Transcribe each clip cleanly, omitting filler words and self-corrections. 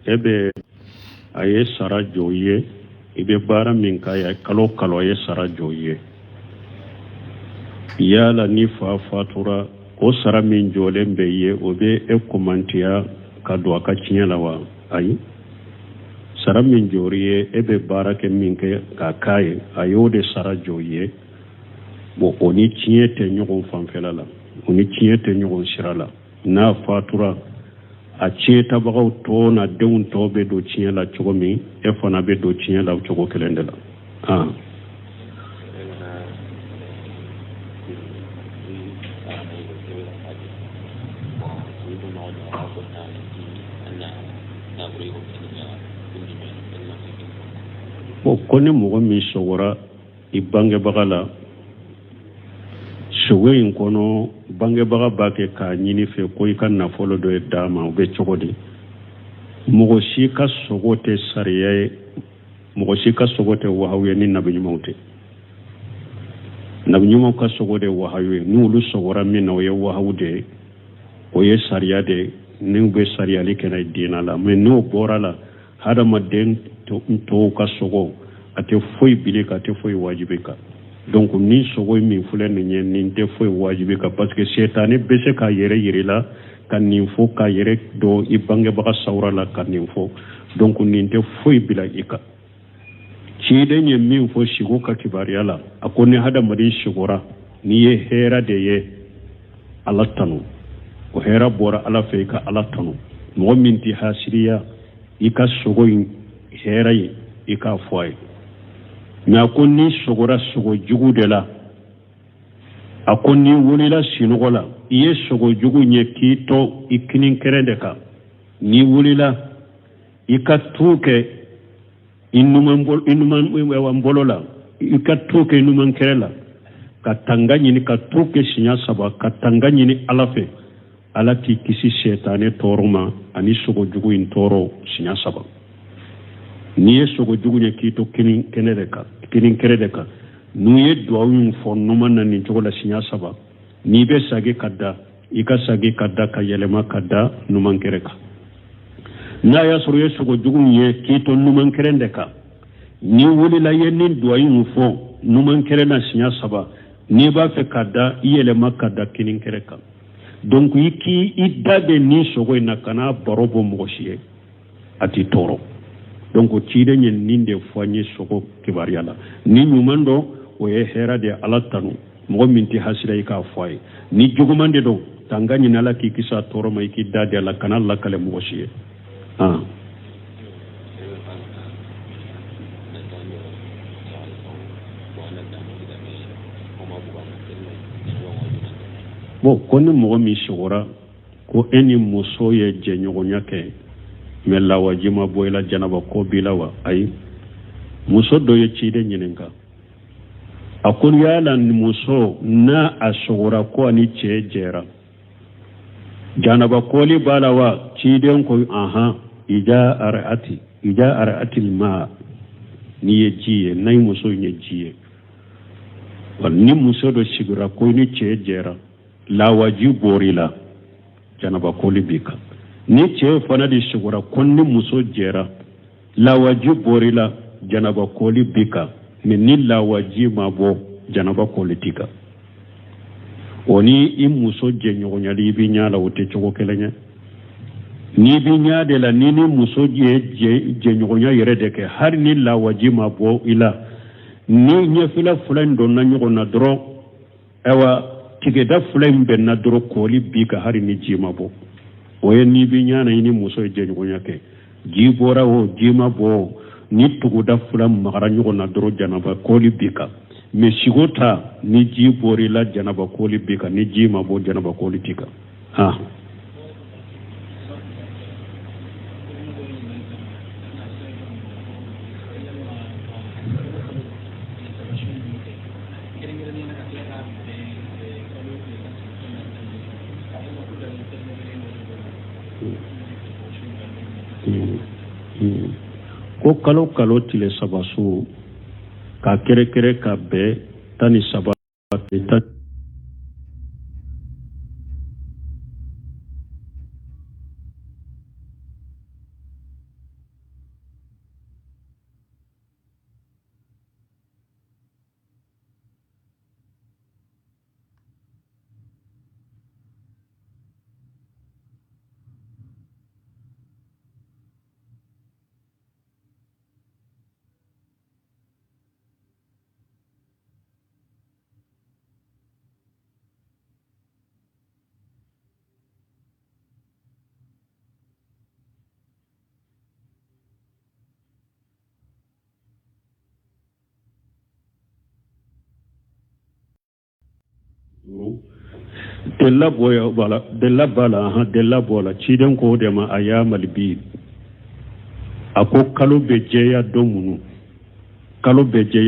ebe aye sara joye ibe bara min kaya kalo aye sara joye yala ni fa fatura o sara min jole mbeye obe kumantiya ka do aka cinyala wa ayi sara min joriye ebe bara ke min ke ka kaye ayode sara joye bo oni cinyete nyogon fanfelala oni cinyete nyogon sirala na fatura a cinyeta bagaw to na denw to be do cinyala cogo min fana be do cinyala cogo kelen de la ko ni mɔgɔ min sɔgɔra i bangebaga la sogo in kɔnɔ bangebaga b'a kɛ k'a ɲini fɛ ko i ka nafolo dɔ ye d'a ma o bɛ cogo di mɔgɔ si ka sogo tɛ sariya ye mɔgɔ si ka sogo tɛ wahaw ye ni nabiɲumanw tɛ nabiɲumanw ka sogo de wahaw ye n'olu sɔgɔra min na o ye wahaw de ye o ye sariya de ye n'u bɛ sariyali kɛ diina la mɛ n'o bɔra la hadamaden tɔw ka sogo a tɛ foyi bile ka tɛ foyi wajibi kan donc ni sogo min filɛ nin ye nin tɛ foyi wajibi kan parce que setani bɛ se k'a yɛrɛ yiri la ka nin fɔ k'a yɛrɛ dɔ i bangebaga sawura la ka nin fɔ donc nin tɛ foyi bila i kan ciden ye min fɔ sigo ka kibariya la a ko ni hadamaden sigora n'i ye hɛrɛ de ye ala tanu o hɛrɛ bɔra ala fɛ i ka ala tanu mɔgɔ min tɛ hasiriya i ka sogo in hɛrɛ ye i k'a fɔ a ye mais a ko ni sogora sogo jugu de la a ko ni wulila sinɔgɔ la i ye sogo jugu ɲɛ k'i tɔ i kinin kɛrɛ de kan ni wulila i ka tu kɛ i numan bolo la i ka tu kɛ i numan kɛrɛ la ka tanga ɲini ka tu kɛ siɲɛ 3 ka tanga ɲini ala fɛ ala k'i kisi sɛtane tɔɔrɔ ma ani sogo jugu in tɔɔrɔ siɲɛ 3 n'i ye sogo jugu ɲɛ k'i to kinin kɛrɛ de kan n'u ye duwawu min fɔ numan na nin cogo la siɲɛ 3 n'i bɛ sagi ka da i ka sagi ka da ka yɛlɛma ka da numan kɛrɛ kan n'a y'a sɔrɔ i ye sogo jugu ɲɛ k'i to numan kɛrɛ de kan n'i wulila i ye nin duwawu min fɔ numan kɛrɛ na siɲɛ 3 n'i b'a fɛ ka da i yɛlɛma ka da kinin kɛrɛ kan donc i da de nin sogo in na kana baro bɔ mɔgɔ si ye a t'i tɔɔrɔ donc ciden ye nin de fɔ an ye sogo kibariya la ni ɲuman dɔ o ye hɛrɛ de ala tanu mɔgɔ min tɛ hasira i k'a fɔ a ye ni juguman de don tanga ɲini ala k'i kisi a tɔɔrɔ ma i k'i da de a la kana lakale mɔgɔ si ye bon ko ni mɔgɔ min sogora ko e ni muso ye jɛɲɔgɔnya kɛ mais lawaji ma bɔ i la janaba ko b'i la wa ayi muso dɔ ye ciden ɲininka a ko yala muso n'a a sogora ko ani cɛ jɛra janaba koli b'a la wa ciden ko ija ara'ati ma ni ye ji ye n'a muso ye ji ye wa ni muso dɔ sigira ko ni cɛ jɛra lawaji bɔr'i la janaba koli b'i kan ni cɛ fana de sigura ko ni muso jɛra lawaji bɔr'i la janaba koli b'i kan mais ni lawaji ma bɔ janaba koli t'i kan o ni i muso jɛɲɔgɔnyali i b'i ɲa la o tɛ cogo kelen ye n'i b'i ɲa de la ni muso ye jɛɲɔgɔnya yɛrɛ de kɛ hali ni lawaji ma bɔ i la ni ɲɛfila fila in donna ɲɔgɔn na dɔrɔn ayiwa tigɛda fila in bɛnna dɔrɔn koli b'i kan hali ni ji ma bɔ o ye n'i b'i ɲa na i ni muso ye jɛɲɔgɔnya kɛ ji bɔra o ji ma bɔ ni tuguda fila magara ɲɔgɔn na dɔrɔn janaba koli b'i kan mais sigo ta ni ji bɔr'i la janaba koli b'i kan ni ji ma bɔ janaba koli t'i kan ko kalo tile 3 su ka kɛrɛ ka bɛn 13 della bola ciden ko de ma ayamal bi ako kalo bejeya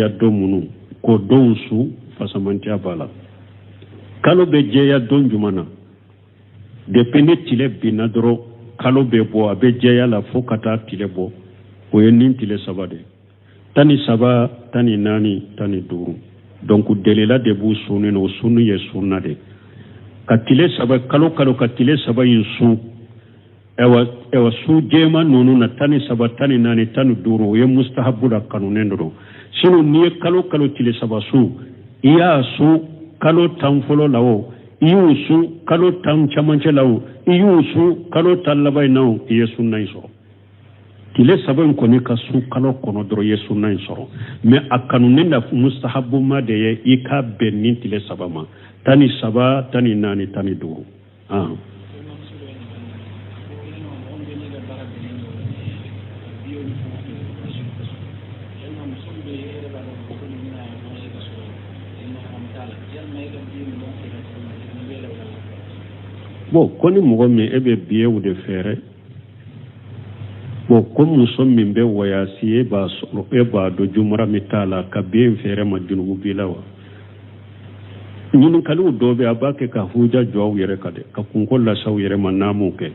domunu ko donsu fasamanti abala kalo bejeya don jumana de penetile binadro kalo be bo abejeya la fokata tile bo o yenin tile sabade tani saba tani nani tani duru donc delela de bu sunu no sunu ye sunna de katile saba kalo katile saba yinsu ewa su jema nunu na tani saba tani nani tani duru ye mustahabu da kanunendo sinu niye kalo tile saba su iya su kalo tanfolo lawo iyu su kalo tan chamanche lawo iyu su kalo talabay nawo ye sunna iso tile saba ko ni ka su kalo kono doro ye sunna iso me akanunenda mustahabu ma de ye ika benin tile saba ma tani saba tani nani tani duru bon koni mogo min ebe biye ou de fere bon comme nous sommes min be wayasi ba so e ba do jumra mitala ka biye fere ma junubu bilawa ñun kalu dobe abake ka huja jow yere kade ka kunkol la saw yere ma namu ke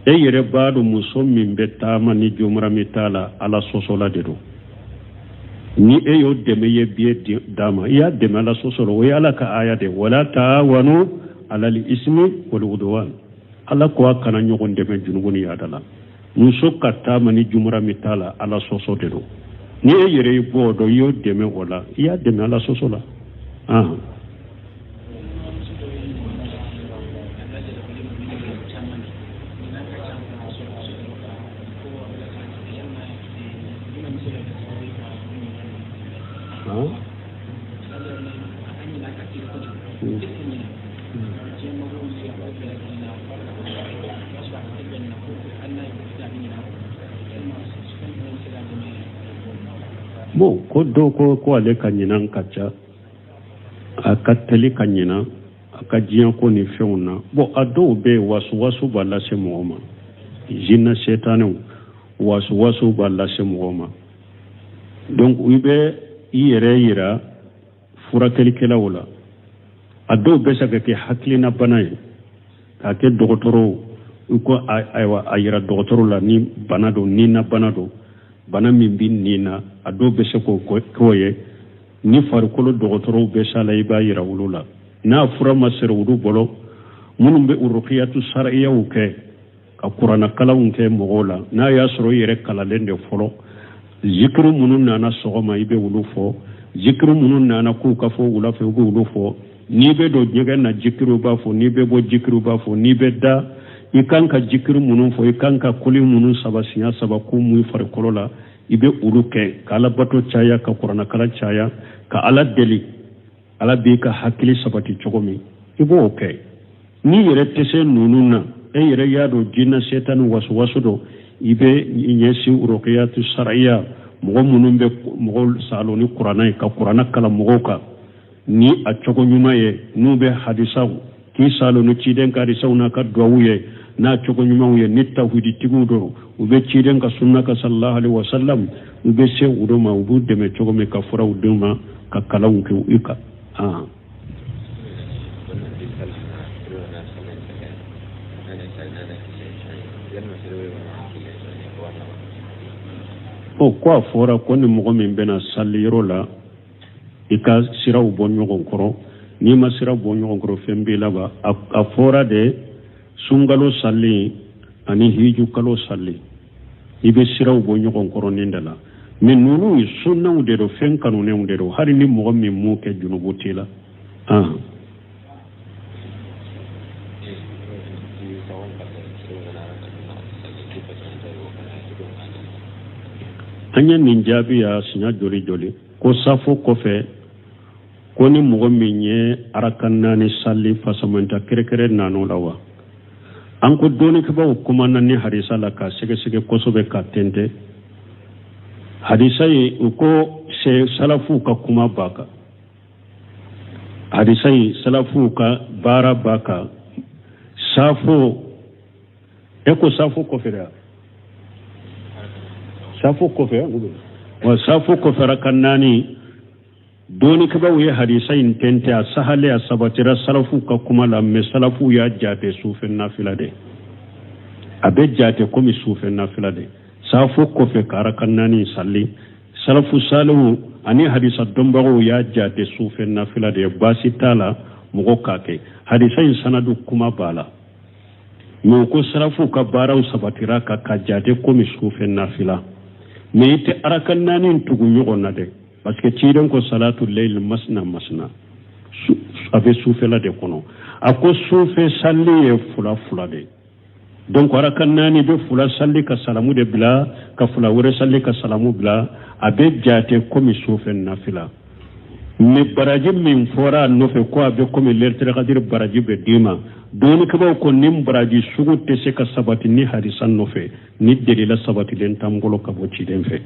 e yere baadu musom min be tama ni jumra mitala ala sosola de do ni e yo deme ye biye dama ya deme ala sosolo o ala ka aya de wala taawanu ala li ismi wal udwan ala ko kana nyogon deme junubuni ya dala muso ka tama ni jumra mitala ala soso de do ni e yere bodo yo deme wala ya deme ala sosola bon ko do ko ale kanyina kacha akateli kanyina akajian ko ni feuna bon ado be wasu balla se mooma jinna setanu wasu balla se mooma donc wibe yira furakeli kela wala ado be saka ke haklina banay ka ke dogotoro ko aywa ayira dogotoro la ni banado ni na banado bana min bin nina ado be se ko koye ni farkolo dogotoro be sala iba yira wulula na fura masere wudu bolo munum be urqiyatu shar'iyya uke ka qur'ana kalawun ke mogola na ya soro yere kala lende folo zikru munun nana sogoma ibe wulu fo zikru munun nana ku ka fo wula fe wulu fo ni be do nyega na zikru ba fo ni be bo zikru ba fo ni be da ikanka jikir munun fo ikanka kuli munun sabasinya sabaku mu farkolo la ibe uruke kala bato chaya ka qur'ana kala chaya ka ala deli ala be ka hakili sabati chogomi ibo okay ni yere tese nununa e yere yado jinna setan waswasu do ibe nyesi urukiyatu shar'iyya mo munun be mo saloni qur'ana ka qur'ana kala mogoka ni a chogo nyuma ye nube hadisa ki saloni chiden ka hadisa una ka duawuye na chogo nyuma ye ni tawhidi tigudo ube chiden ka sunna ka sallallahu alaihi wasallam ube se udoma ubu deme chogo me ka fura udoma ka kalawun ke uika o kwa fora koni mogo min bena saliro la ika siraw bo nyogon koro ni ma siraw bo nyogon koro fembe la ba a fora de sungalo salli ani hiju kalo salli ibe siraw bo nyogon koro nindala min nunu sunna de do fen kanu ne de do hari ni mogo min mu ke junubu tila anya ninjabi ya sinya joli ko safo kofe ko ni mogo min ye arakanna ni salli fasamanta kere nanu lawa an ko doni ke ba kuma nan ni hadisa la ka sege kosobe ka tente hadisa yi ko se salafu ka kuma baka hadisai salafu ka bara baka safo eko safo kofera safo kofera wa safo kofera kannani doni kaba wuye hadisai intente a sahale a sabatira salafu ka kuma la me salafu ya jate sufen nafila de abe jate komi sufen nafila de safo kofe kara kannani salli salafu salu ani hadisa dombago ya jate sufen nafila de basi tala mugo kake hadisai sanadu kuma bala me ko salafu ka barau sabatira ka jate komi sufen nafila me ite arakannani tugu nyogona de parce que ciiden ko salatu layl masna abe suufela de kono ako suufe salli e fula de donc arakannani be fula salli ka salamu de bila ka fula wore salli ka salamu bila abe jate komi suufe nafila mi baraji min fora no fe ko abe komi lertere qadir baraji be dima doni ko ko nim baraji sugu te se ka sabati ni hadisan no fe ni delila sabati len tambolo ka bo ciiden fe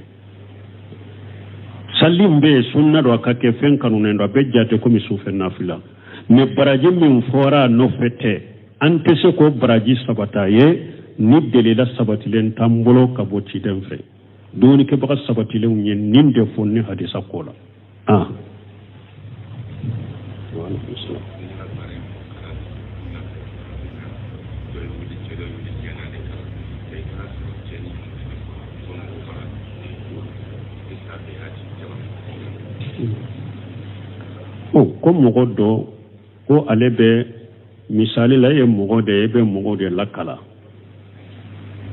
sallim be sunna do akake fen kanunen do be jate ko mi sufen nafila me baraji min fora no fete ante se ko baraji sabata ye ni delila sabati len tambolo ka bo ci den fe doni ke baka sabati len yen ninde fonni hadisa kola ko mogo do ko ale be misali la ye mogo de be mogo de lakala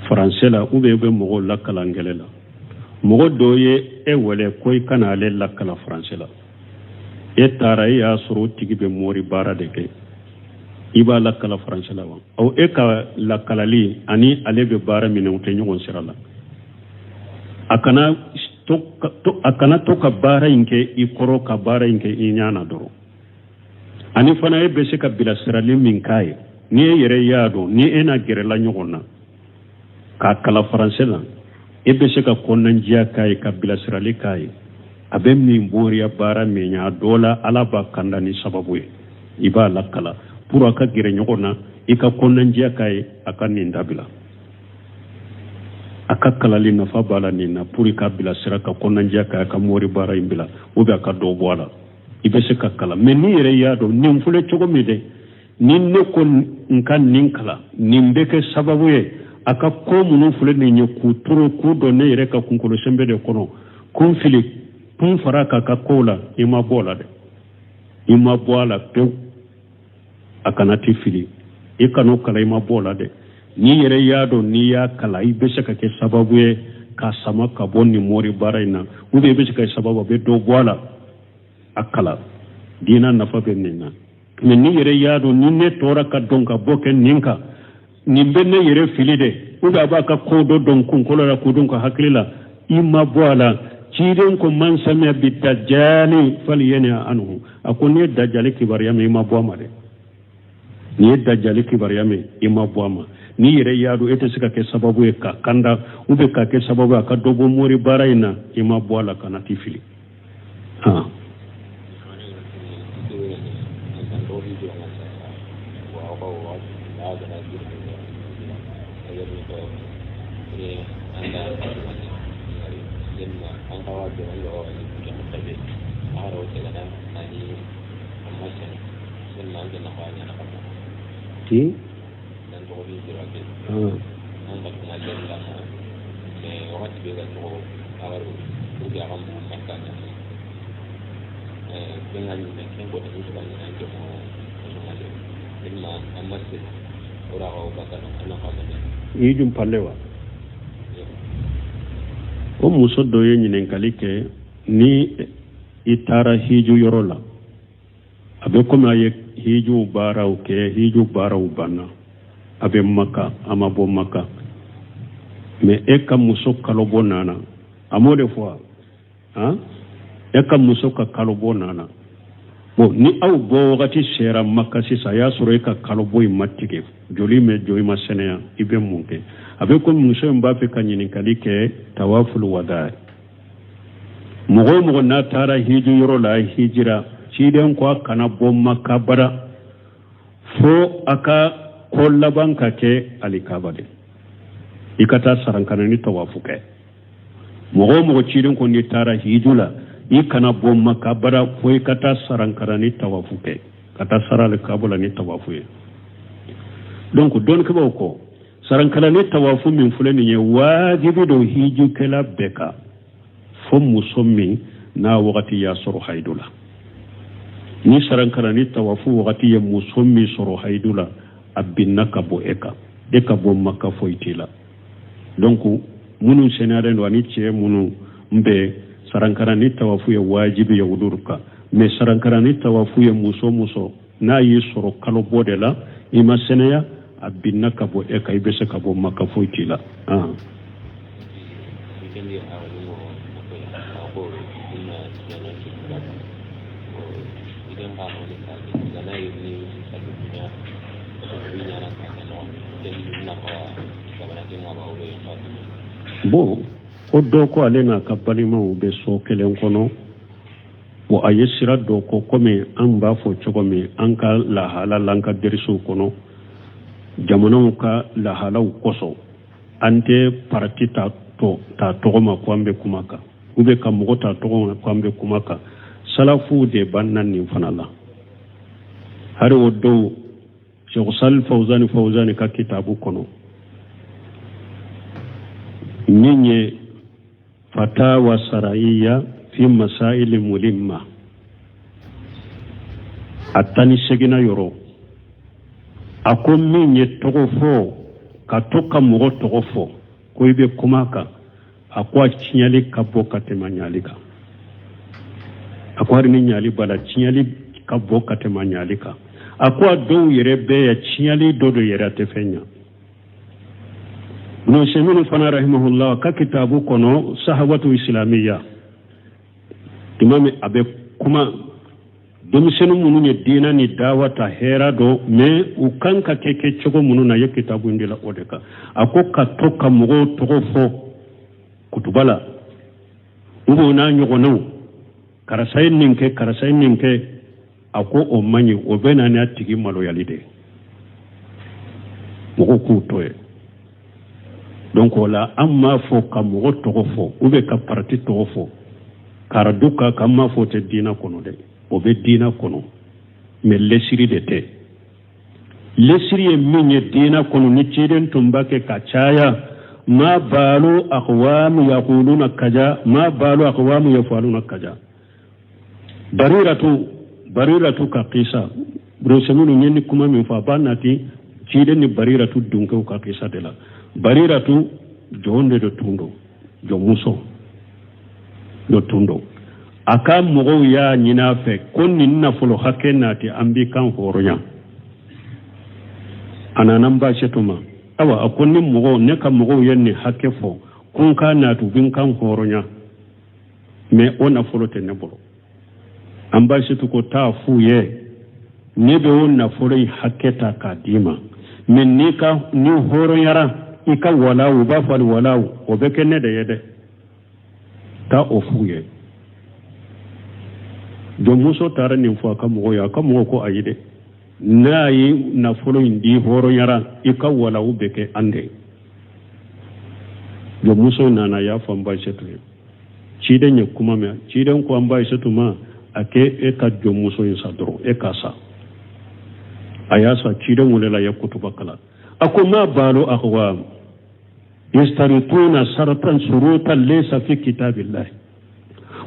français la ou be mogo lakala ngele la mogo do ye e wele ko kana ale lakala français la e tara ya suru tigi be mori bara de ke iba lakala français la wa o e ka lakala li ani ale be bara minen te nyogon sirala akana to ka bara inke ikoro ka bara inke inyana doro ani fana e bese ka bila sirali min kai ni yere yado ni ena gere la nyogona ka kala français la e bese ka konanjia kai ka bila sirali kai abe min boria bara menya dola ala ba kanda ni sababu iba la kala pour aka gere nyogona ika konanjia kai aka ni ndabila aka kala li nafa bala ni na pour ka bila siraka konanjia kai aka mori bara imbila obi aka do boala ibese kakala meni yere yado nim fule chogo mide nin ne ko nkan ninkala nimbeke sababu ye aka ko munu fule ni nyeku turu ku do ne yere ka kunkolo sembe de kono kun fili kun faraka ka kola ima bola de ima bola pe akana ti fili ikano kala ima bola de ni yere yado ni ya kala ibese ka ke sababu ye ka sama ka bonni mori baraina ube ibese ka sababu be do bola akala dina nafa be nina men ni yere yado ni ne tora ka donka boke ninka ni benne yere filide uga ba ka kodo don kun kola ko don ka haklila imma boala ciden ko man samia bi dajjali falyana anhu akoni dajjali kibariyame imma boama de ni dajjali kibariyame imma boama ni yere yado ete sika ke sababu e ka kanda ube ka ke sababu ka dogo mori baraina imma boala kana tifili yijum palewa ko muso do ye nyinen kalike ni itara hiju yorola abe koma ye hiju bara uke hiju bara ubana abe maka amabo maka me eka muso kalobo nana amode fois eka muso ka kalobo nana bo ni aw bo wakati sera maka sisa ya soro eka kalobo imatike joli me joyi masenea ibe munke abe ko muso mbape kanyini kalike tawaful wada mogo na tara hiju yoro la hijira ciden ko kana bomma kabara fo aka kollaban ka ke alikabade ikata sarankana ni tawafu ke mogo ciden ko ni tara hijula ikana bomma kabara fo ikata sarankana ni tawafu ke kata sarale kabula ni tawafu ye donc don ke ko sarankana ni tawafu min fulani ye wajibi do hiju kala beka fo musommi na wakati ya soro haidula ni sarankana ni tawafu wakati ya musommi soro haidula abinna kabo eka bo makka foitila donc munu senare ndo ani che munu mbe sarankana ni tawafu ya wajibi ya udurka me sarankana ni tawafu ya muso na yi soro kalo bodela ima seneya abinna kabo eka ibese kabo makka foitila bo o doko alena kabalima ube so kelen kono wo ayesira doko kome an ba fo chogome an ka lahala lanka deriso kono jamono ka lahala koso ante partita ta togoma kwambe kumaka ube ka mugo ta togoma kwambe kumaka salafu de bannan ni fanala hari o do Sheikh Sal Fawzani ka kitabu kono ninye fatawa saraiya fi masail mulimma atani segina yoro ako minye togofo katoka mugo togofo ko ibe kumaka akwa chinyali kabo katemanyalika akwa ni nyali bala chinyali kabo katemanyalika akwa do yerebe ya chinyali dodo yerate fenya no sheminu fana rahimahullah ka kitabu kono sahawatu islamiyya imam abe kuma domisenu munu ne dina ni dawata hera do me ukanka keke chogo munu na ye kitabu ndila odeka ako katoka mugo togofo kutubala ubo na nyogono karasayin ninke ako o manyi o bena ne atigi malo yalide mugo kutoye donc wala amma fo kamugo togofo ube ka parti togofo karaduka kama fo te dina kono de obe dina kono me lesiri de te lesiri e minye dina kono ni chiden tumbake kachaya ma balu aqwam yaquluna kaja ma balu aqwam yafaluna kaja bariratu ka qisa bro semunu nyenni kuma min fa banati chiden ni bariratu dunko ka qisa de la bariratu jonde do tundo jo muso do tundo aka mogo ya nyina fe konni na folo hakenati ambi kan horonya ananan ba shetuma awa akonni mogo ne ka mogo yenni hakefo kun ka na tu bin kan horonya me ona folo te nebolo amba shetu ko ta fuye ne be ona folo haketa kadima men ni ka ni horonyara ika walawu ba fal walawu o be kenne de yede ta ofuye do muso tare ni fo ka mo ya ka mo ko ayide nayi na folo indi horo yara ika walawu be ke ande do muso nana ya fo mba shetu cide nye kuma me cide ko amba shetu ma ake e ka do muso yin sadro e ka sa ayasa cide mulela ya kutuba kala akuma balo akhwam يسترطون شرطا شروطا ليس في كتاب الله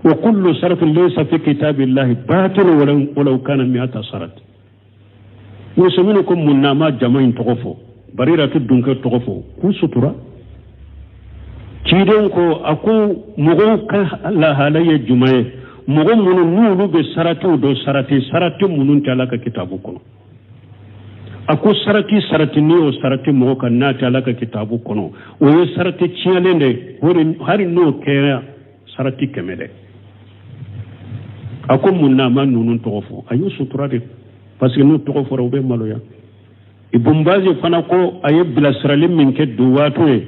وكل شرط ليس في كتاب الله باطل ولو كان 100 شرط وسمنكم منما جمعين تغفو بريرة الدنك تغفو كن سطرة كيدون كو أكو مغو لا هالي جمعي مغو منو نولو بسرطة ودو سرطة منون تلاك كتابكم ako sarati ni o sarati mo kan na ta laka kitabu kono o yo sarati chialende hari no kera sarati kemele ako munna man nunun togofo ayo suturade parce que no togofo rawbe maloya ibumbazi fana ko aye bilasralim min ke duwato e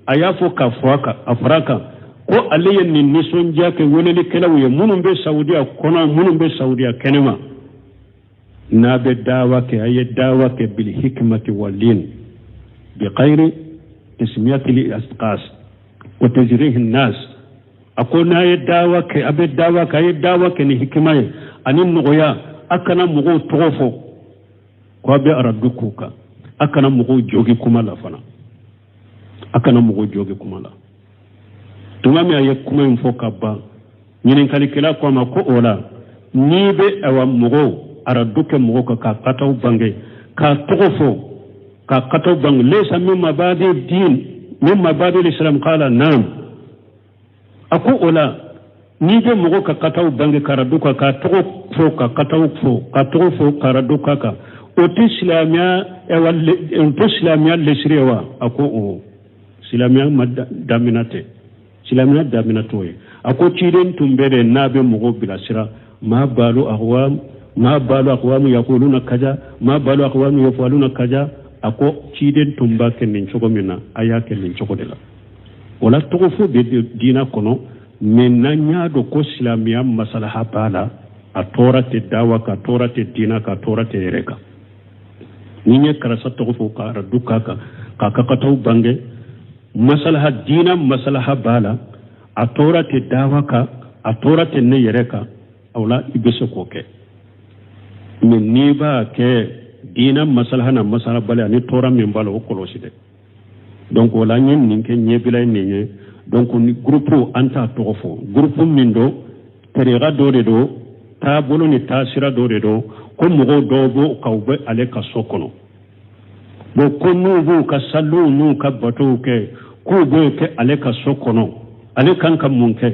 aya fo ka faka afraka ko ale ye nin nisɔndiya kɛ welelikɛlaw ye minnu bɛ saudiya kɔnɔ minnu bɛ saudiya kɛnɛma n'a bɛ dawa kɛ a ye dawa kɛ bil hikmati wal-lin bi khayri tasmiyati al-asqas wa tajrih an-nas a ko n'a ye dawa kɛ a bɛ dawa kɛ a ye dawa kɛ ni hikima ye ani nɔgɔya a kana mɔgɔw tɔgɔ fɔ ko a bɛ aradu k'u kan a kana mɔgɔw jogi kuma la fana a kana mɔgɔw jogi kuma la tuma min a ye kuma in fɔ ka ban ɲininkalikɛla ko a ma ko o la n'i bɛ awa mɔgɔw aradu kɛ mɔgɔw kan k'a kataw bange k'a tɔgɔ fɔ k'a kataw bange laysa min mabadi din min mabadi l'islam qala naam a ko o la n'i bɛ mɔgɔw ka kataw bange ka aradu kan k'a tɔgɔ fɔ ka kataw fɔ ka tɔgɔ fɔ ka aradu kan o tɛ silamɛya lesire ye wa a ko o silamɛya ma damina tɛ silamɛya damina t'o ye a ko ciden tun bɛ de n'a bɛ mɔgɔw bilasira ma balu aqwam yaquluna kaza ma balu aqwam yafaluna kaza a ko ciden tun b'a kɛ nin cogo min na a y'a kɛ nin cogo de la o la tɔgɔ fo bɛ diinɛ kɔnɔ mais n'an y'a dɔn ko silamɛya masalaha b'a la a tɔɔra tɛ dawa kan a tɔɔra tɛ diinɛ kan a tɔɔra tɛ yɛrɛ kan ni ye karasa tɔgɔ fɔ ka aradu k'a kan k'a ka kataw bange masalaha diinɛ masalaha b'a la a tɔɔra tɛ dawa kan a tɔɔra tɛ ne yɛrɛ kan o la i bɛ se k'o kɛ mais n'i b'a kɛ diinɛ masalaha na masalaha bali ani tɔɔra min b'a la o kɔlɔsi dɛ donc o la an ye nin kɛ ɲɛbila nin ye donc ni groupe an t'a tɔgɔ fɔ groupe min don tariqa dɔ de don taabolo ni taasira dɔ de don ko mɔgɔw dɔw b'o k'aw bɛ ale ka so kɔnɔ bon ko n'u b'u ka saliw n'u ka batow kɛ k'u b'o kɛ ale ka so kɔnɔ ale kan ka mun kɛ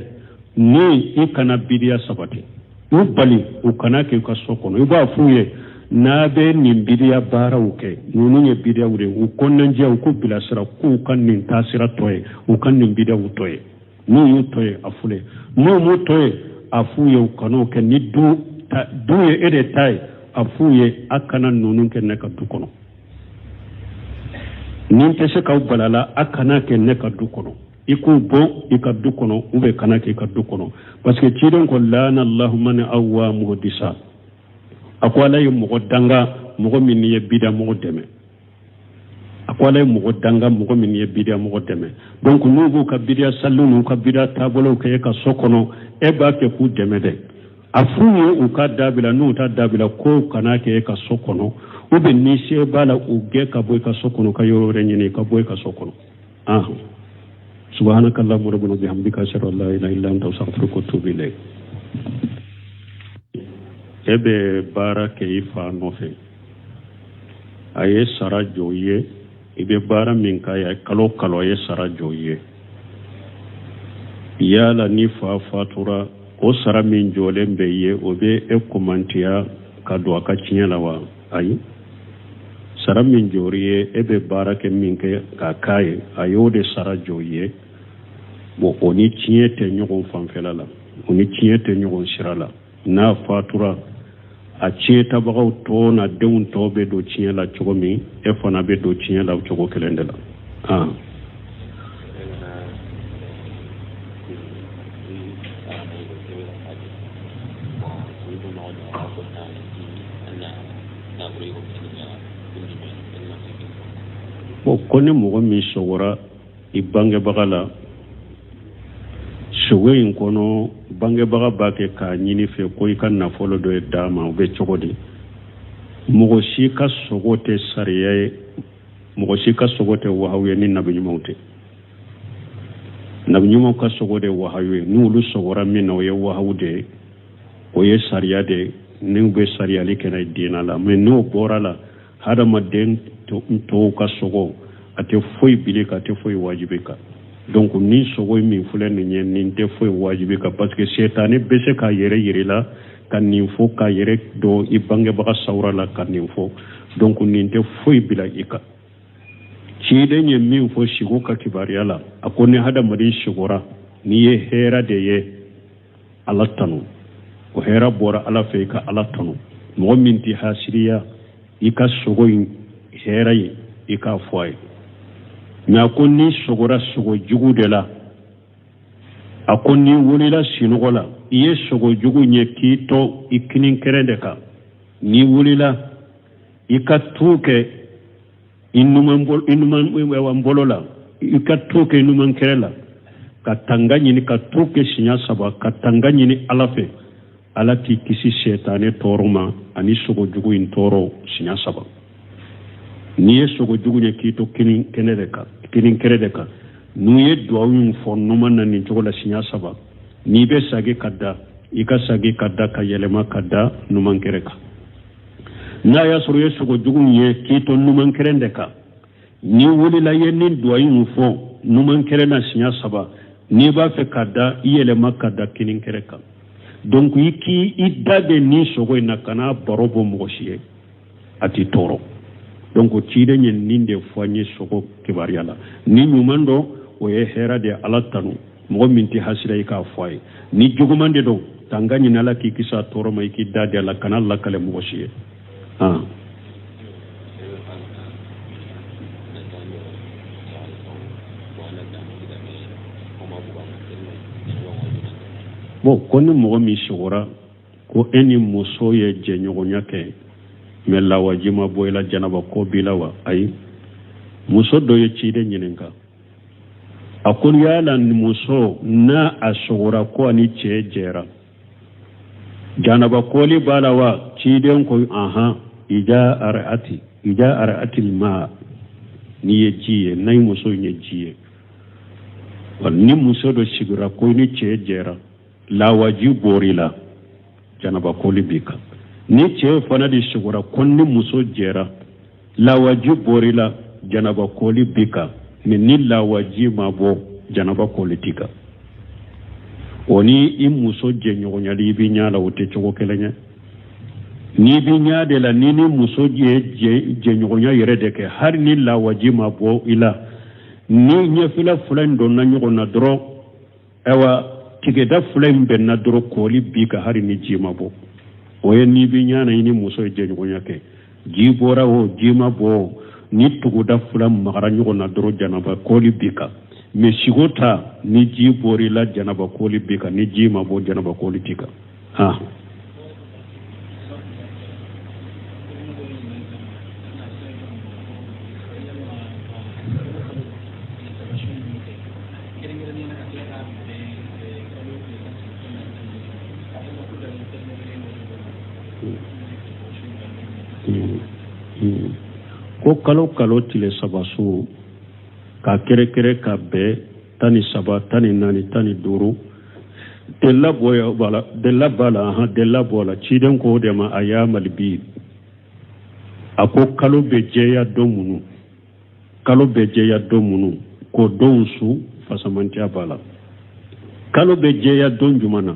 ni i kana bidiya sabati u bali u kana kɛ u ka so kɔnɔ i b'a f'u ye n'a bɛ nin bidiya baaraw kɛ ninnu ye bidiyaw de u kɔnɔnajɛ u k'u bilasira k'u ka nin taasira tɔ ye u ka nin bidiyaw tɔ ye n'u y'u tɔ ye a f'u ye n'u m'u tɔ ye a f'u ye u kan'o kɛ ni du ye e de ta ye a f'u ye a kana ninnu kɛ ne ka du kɔnɔ ni tɛ se k'aw balala a kana kɛ ne ka du kɔnɔ i k'u bɔ i ka du kɔnɔ ou bien kana kɛ i ka du kɔnɔ parce que ciden ko laana Allahu man awwa muhdisa a ko ala ye mɔgɔ danga mɔgɔ min ye bida mɔgɔ dɛmɛ a ko ala ye mɔgɔ danga mɔgɔ min ye bida mɔgɔ dɛmɛ donc n'u b'u ka bidiya saliw n'u ka bidiya taabolow kɛ e ka so kɔnɔ e b'a kɛ k'u dɛmɛ dɛ a f'u ye u ka dabila n'u ta dabila ko kana kɛ e ka so kɔnɔ ou bien ni se b'a la u gɛn ka bɔ i ka so kɔnɔ ka yɔrɔ wɛrɛ ɲini ka bɔ i ka so kɔnɔ subhanaka allahumma rabbana bihamdika ashhadu an la ilaha illa anta astaghfiruka wa atubu ilayk e bɛ baara kɛ i fa nɔfɛ a ye sara jɔ i ye i bɛ baara min k'a ye kalo kalo a ye sara jɔ i ye yala ni fa fatura o sara min jɔlen bɛ i ye o bɛ e komantiya ka don a ka tiɲɛ la wa ayi sara min jɔri ye e bɛ baara kɛ min kɛ k'a k'a ye a y'o de sara jɔ i ye bon o ni tiɲɛ tɛ ɲɔgɔn fanfɛla la o ni tiɲɛ tɛ ɲɔgɔn sira la n'a fatura a tiɲɛtabagaw tɔ n'a denw tɔ bɛ don tiɲɛ la cogo min e fana bɛ don tiɲɛ la o cogo kelen de la ko ni mɔgɔ min sɔgɔra i bangebaga la sogo in kɔnɔ bangebaga b'a kɛ k'a ɲini fɛ ko i ka nafolo dɔ ye d'a ma o bɛ cogo di mɔgɔ si ka sogo tɛ sariya ye mɔgɔ si ka sogo tɛ wahaw ye ni nabiɲumanw tɛ nabiɲumanw ka sogo de wahaw ye n'olu sɔgɔra min na o ye wahaw de ye o ye sariya de ni u bɛ sariyali kɛ n'a ye diinɛ la mais n'o bɔra la hadamaden tɔw ka sogo a tɛ foyi bili ka tɛ foyi wajibi kan donc ni sogo min filɛ nin ye nin tɛ foyi wajibi kan parce que shetani bɛ se k'a yɛrɛ yiri la ka nin fɔ k'a yɛrɛ dɔn i bangebaga sawura la ka nin fɔ donc nin tɛ foyi bila i kan ciden ye min fɔ sigo ka kibariya la a ko ni hadamaden sigora n'i ye hɛrɛ de ye ala tanu o hɛrɛ bɔra ala fɛ i ka ala tanu mɔgɔ min tɛ hasiriya i ka sogo in hɛrɛ ye i k'a fɔ a ye mais a ko ni sogora sogo jugu de la akoni wulila sinugola iye sogo jugu nye kito ikinin kerende ka ni wulila ikatuke inuman bolola ikatuke inuman kerela katanganyini katuke sinya saba katanganyini alafe alati kisi shetane toruma ani sogo jugu in toro sinya saba niye sogo jugu nye kito kinin kerede ka nuye duawun fo numan na ni jogola sinya saba ni be sage kadda ika sage kadda ka yelema kadda numan kereka na ya suru yesugo jugun ye kito numan kerende ka ni wuli la yenin duawun fo numan kerena sinya saba ni ba fe kadda yelema kadda kinin kereka donc iki idade ni sogo ina kana barobo mogoshiye ati toro donc tide nyen ninde foanye sogo kibariala ni nyumando oye hera de alatanu mo minti hasira ika foy ni jugumande do tangani nala ki kisa toro mai ki dade ala kanal la kale mo shiye bo koni mo mi shora ko eni muso ye jenyo nyake mella wajima boyla janaba ko bilawa ay muso do ye chide nyininka akun yala muso na asura ko ni chejera janaba koli balawa chiden ko ija arati ma ni yejiye nay muso nyejiye ni muso do sigura ko ni chejera la wajiborila janaba koli bika ni che fana di sigura konni muso jera la wajiborila janaba koli bika ni la wajima bo janaba politika oni imuso jenyo nyali binya la wote choko kelenya ni binya de la nini muso jenyo nya yere deke har ni la wajima bo ila ni nyefila fulan don na nyoko na dro ewa tigeda fulan ben na dro koli bika har ni jima bo oye ni binya na ini muso jenyo nya ke jibora wo jima bo ni tuguda fulan magara nyoko na dro janaba koli bika me sigota ni jibori la janaba koli bika ni jima bo janaba koli tika ko kalo tile sabasu ka kere ka be tani saba tani nani tani duru della bala ciden ko de ma ayamal bi ako kalo bejeya domunu ko donsu fasamantia bala kalo bejeya don jumana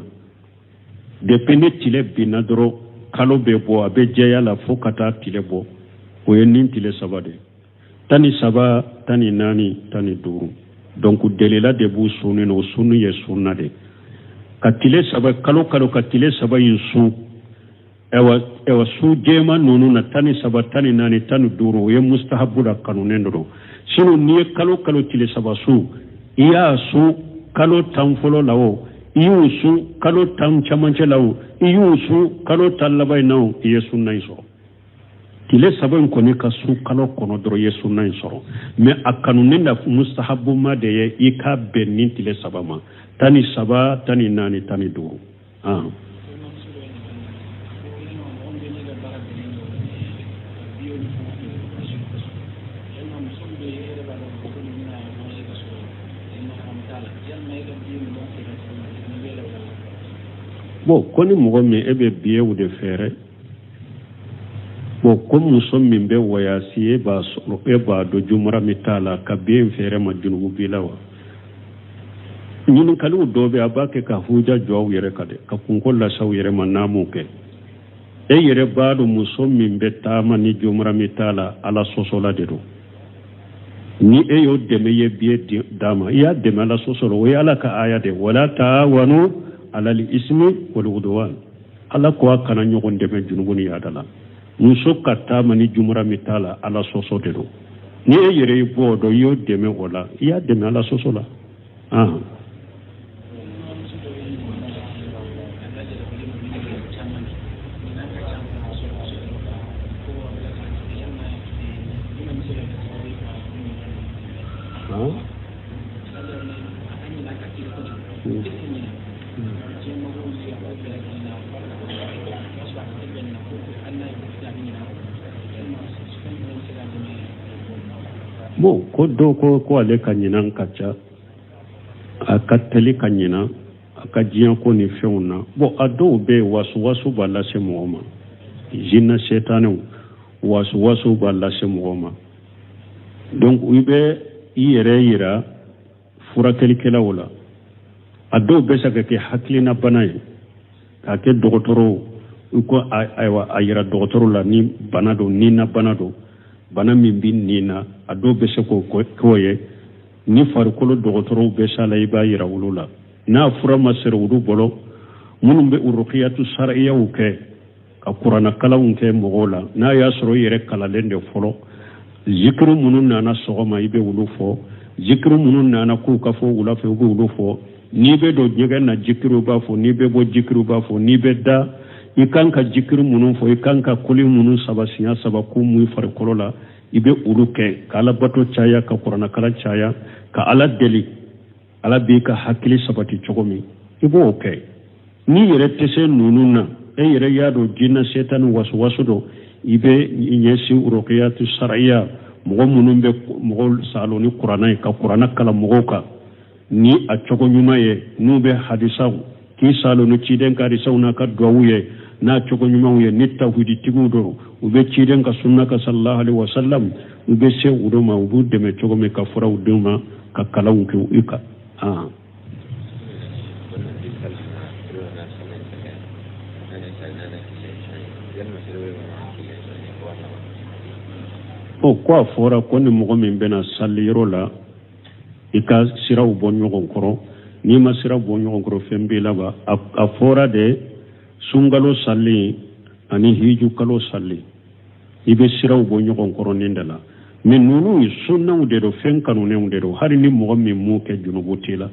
de penetile binadro kalo be bo abejeya la fokata tile bo o yenin tile saba de tani saba tani nani tani duru donc delela de bu sunu no sunu ye sunna de katile saba kalo katile saba yinsu ewa su jema nonu na tani saba tani nani tani duru ye mustahabu da kanunendo do sinu ni kalo tile saba su iya su kalo tamfolo lawo iyu su kalo tam chamanche lawo iyu su kalo talabai nawo ye sunna iso tile saba ko ne ka su kalo kono doro ye sunna iso me akanunenda mustahabu ma de ye ika benin tile saba ma tani saba tani nani tani duru bon koni mogo mi ebe biye ou de fere bon comme muso min be wayasi eba soro eba do jumra mitala ka biye fere ma junubu bilawa ñun kalu dobe abake ka huja jow yere kade ka kunkol la saw yere man namuke e yere baado muso min be tama ni jumra mitala ala sosola de do ni e yo deme ye biye dama ya deme ala sosolo we ala ka aya de wala taawanu alal ismi wal udwan ala ko kana nyogon deme junubuni yadala muso katama ni jumra mitala ala soso de do ni e yere bodo yo deme wala ya deme ala sosola Bon ko do ko ale ka ɲinan ka ca a ka teli ka ɲina a ka diɲɛ ko ni fɛnw na bon a dɔw bɛ wasu b'a lase mɔgɔ ma jinɛ setanɛw wasu b'a lase mɔgɔ ma donc i bɛ i yɛrɛ yira furakɛlikɛlaw la a dɔw bɛ se ka kɛ hakilina bana ye k'a kɛ dɔgɔtɔrɔw i ko ayiwa a yira dɔgɔtɔrɔw la ni bana don ni na bana don bana min bɛ nin na a dɔw bɛ se k'o ye ni farikolo dɔgɔtɔrɔw bɛ sa la i b'a yira olu la n'a fura ma sɛrɛ olu bolo minnu bɛ urukiyatu sariyaw kɛ ka kuranna kalanw kɛ mɔgɔw la n'a y'a sɔrɔ i yɛrɛ kalalen de fɔlɔ zikiru minnu nana sɔgɔma i bɛ olu fɔ zikiru minnu nana k'u ka fɔ wula fɛ u bɛ olu fɔ n'i bɛ don ɲɛgɛn na jikiru b'a fɔ n'i bɛ bɔ jikiru b'a fɔ n'i bɛ da i kan ka jikiru minnu fɔ i kan ka koli minnu saba siɲɛ saba k'u mun i farikolo la i bɛ olu kɛ ka ala bato caya ka kuranna kalan caya ka ala deli ala b'i ka hakili sabati cogo min i b'o kɛ n'i yɛrɛ tɛ se ninnu na e yɛrɛ y'a dɔn jinɛ setan wasu don i bɛ ɲɛsin urukiyatu sariya mɔgɔ minnu bɛ mɔgɔw salo ni kuranna ye ka kuranna kalan mɔgɔw kan ni a cogo ɲuman ye n'u bɛ hadisaw k'i salo ni ciden ka hadisaw n'a ka duwawu ye n'a cogo ɲumanw ye ni tawhiditigiw don u bɛ ciden ka sunna ka sallallahu alaihi wasallam u bɛ se u ma u b'u dɛmɛ cogo min ka furaw d'u ma ka kalanw kɛ u kan o ko a fɔra ko ni mɔgɔ min bɛna saliyɔrɔ la i ka siraw bɔ ɲɔgɔn kɔrɔ n'i ma siraw bɔ ɲɔgɔn kɔrɔ fɛn b'i laban a fɔra de sunkalo sali ani hiju kalo sali i bɛ siraw bɔ ɲɔgɔn kɔrɔ nin de la mais ninnu sunnaw de don fɛn kanunenw de don hali ni mɔgɔ min m'o kɛ junubu t'i la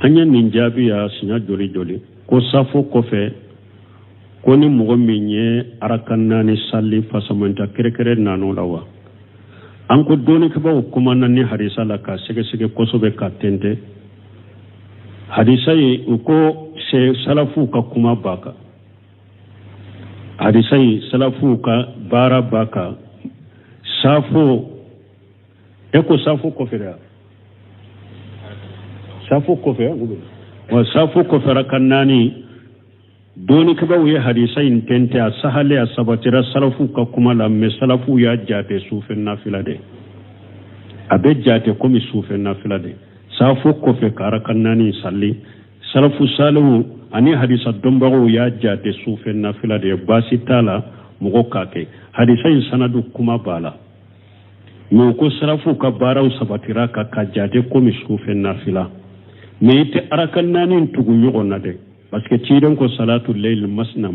an ye nin jaabi ya siɲɛ joli ko safo kɔfɛ ko ni mɔgɔ min ye araka 4 sali fasamanta kɛrɛkɛrɛ naanu la wa an ko dɔɔnikɛbaw kumana ni hadisa la ka sɛgɛsɛgɛ kosɛbɛ ka tɛntɛ hadisa ye u ko salafu ka kuma b'a kan hadisa ye salafu ka baara b'a kan safo ko safo kɔfɛ dɛ safo kɔfɛ wa safo kɔfɛ araka 4 dɔɔnikɛbaw ye hadisa in tɛntɛ a sahale a sabatira salafu ka kuma la mais salafu y'a jate sufɛ nafila de a bɛ jate komi sufɛ nafila de safo kɔfɛ ka araka 4 sali salafu salihu ani hadisa dɔnbagaw y'a jate sufɛ nafila de baasi t'a la mɔgɔ k'a kɛ hadisa in sanadu kuma b'a la mais ko salafu ka baaraw sabatira ka jate komi sufɛ nafila mais i tɛ araka 4 tugu ɲɔgɔn na dɛ parce que ciden ko salatu layl masna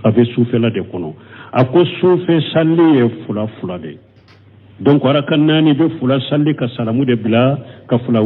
a bɛ sufɛla de kɔnɔ a ko sufɛ sali ye fula de donc araka 4 bɛ fula sali ka salamu de bila ka fula